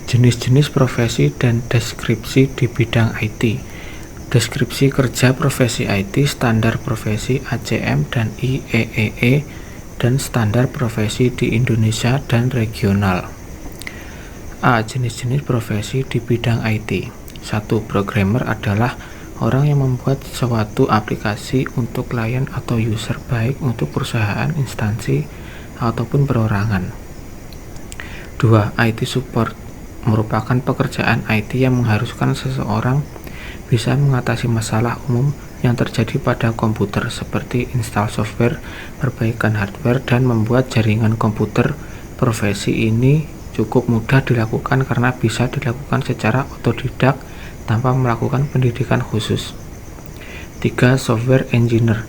Jenis-jenis profesi dan deskripsi di bidang IT. Deskripsi kerja profesi IT, standar profesi ACM dan IEEE, dan standar profesi di Indonesia dan regional. A. Jenis-jenis profesi di bidang IT. 1. Programmer adalah orang yang membuat suatu aplikasi untuk klien atau user, baik untuk perusahaan, instansi, ataupun perorangan. 2. IT support merupakan pekerjaan IT yang mengharuskan seseorang bisa mengatasi masalah umum yang terjadi pada komputer seperti install software, perbaikan hardware, dan membuat jaringan komputer. Profesi ini cukup mudah dilakukan karena bisa dilakukan secara otodidak tanpa melakukan pendidikan khusus. 3. Software engineer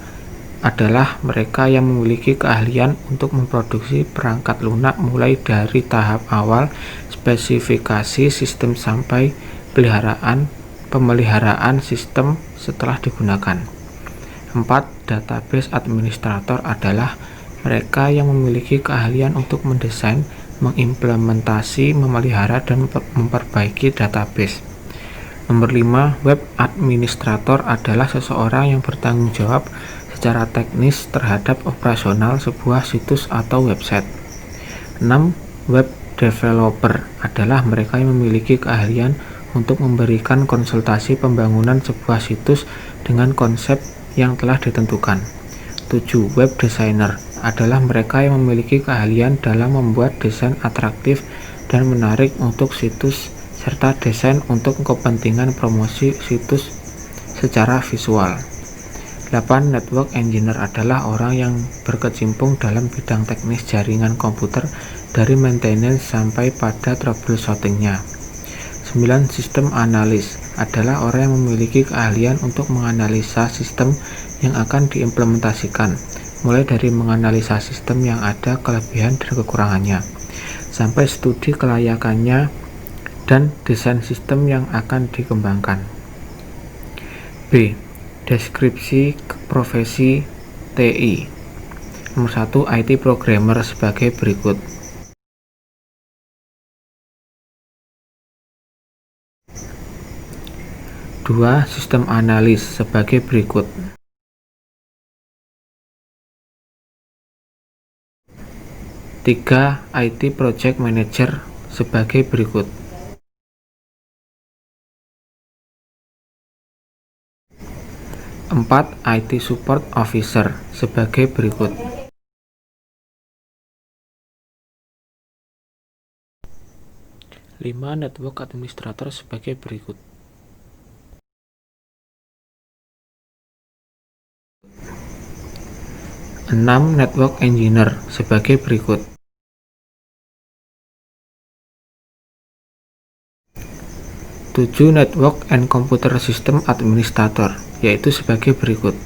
adalah mereka yang memiliki keahlian untuk memproduksi perangkat lunak mulai dari tahap awal spesifikasi sistem sampai pemeliharaan sistem setelah digunakan. 4. Database administrator adalah mereka yang memiliki keahlian untuk mendesain, mengimplementasi, memelihara, dan memperbaiki database. Nomor 5. Web administrator adalah seseorang yang bertanggung jawab secara teknis terhadap operasional sebuah situs atau website. 6. Web developer adalah mereka yang memiliki keahlian untuk memberikan konsultasi pembangunan sebuah situs dengan konsep yang telah ditentukan. 7. Web designer adalah mereka yang memiliki keahlian dalam membuat desain atraktif dan menarik untuk situs serta desain untuk kepentingan promosi situs secara visual. 8. Network engineer adalah orang yang berkecimpung dalam bidang teknis jaringan komputer dari maintenance sampai pada troubleshootingnya. 9. Sistem analis adalah orang yang memiliki keahlian untuk menganalisa sistem yang akan diimplementasikan, mulai dari menganalisa sistem yang ada kelebihan dan kekurangannya, sampai studi kelayakannya dan desain sistem yang akan dikembangkan. B. Deskripsi profesi TI. Nomor 1. IT programmer sebagai berikut. Dua. Sistem analis sebagai berikut. 3. IT project manager sebagai berikut. 4. IT support officer sebagai berikut. 5. Network administrator sebagai berikut. 6. Network engineer sebagai berikut. 7. Network and computer system administrator, yaitu sebagai berikut.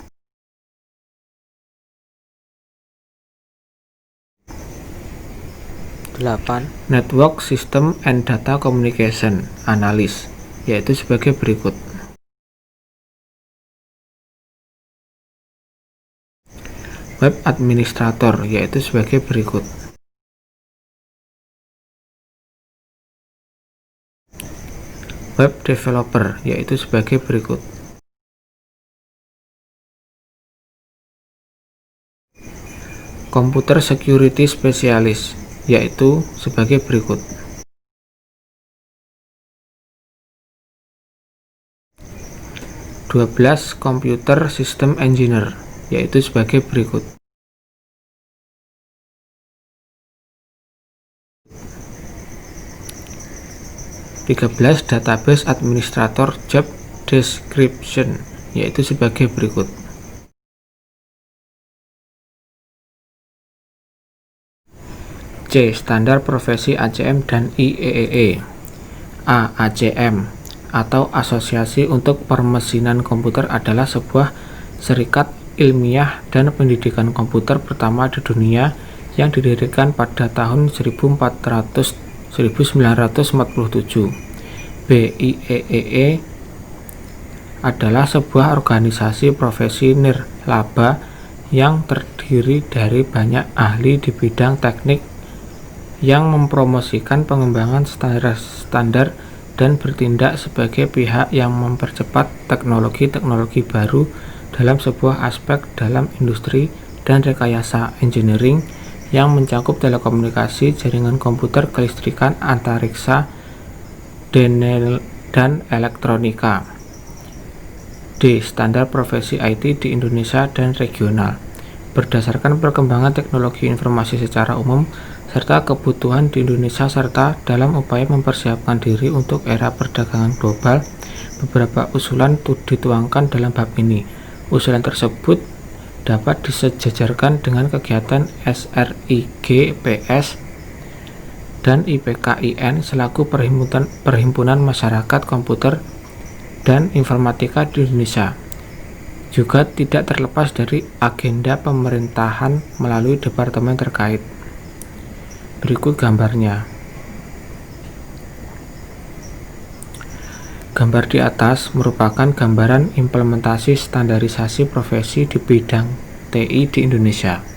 8. Network System and Data Communication Analyst, yaitu sebagai berikut. 9. Web Administrator, yaitu sebagai berikut. 10. Web Developer, yaitu sebagai berikut. 11. Computer Security Specialist, yaitu sebagai berikut. 12. Computer System Engineer, yaitu sebagai berikut. 13. Database Administrator Job Description, yaitu sebagai berikut. 'C. Standar profesi ACM dan IEEE. A. ACM atau Asosiasi untuk Permesinan Komputer adalah sebuah serikat ilmiah dan pendidikan komputer pertama di dunia yang didirikan pada tahun 1947. B. IEEE adalah sebuah organisasi profesi nirlaba yang terdiri dari banyak ahli di bidang teknik yang mempromosikan pengembangan standar dan bertindak sebagai pihak yang mempercepat teknologi-teknologi baru dalam sebuah aspek dalam industri dan rekayasa engineering yang mencakup telekomunikasi, jaringan komputer, kelistrikan, antariksa, dan elektronika. D. Standar profesi IT di Indonesia dan regional. Berdasarkan perkembangan teknologi informasi secara umum serta kebutuhan di Indonesia serta dalam upaya mempersiapkan diri untuk era perdagangan global, beberapa usulan dituangkan dalam bab ini. Usulan tersebut dapat disejajarkan dengan kegiatan SRIGPS dan IPKIN selaku perhimpunan masyarakat komputer dan informatika di Indonesia. Juga tidak terlepas dari agenda pemerintahan melalui departemen terkait. Berikut gambarnya. Gambar di atas merupakan gambaran implementasi standarisasi profesi di bidang TI di Indonesia.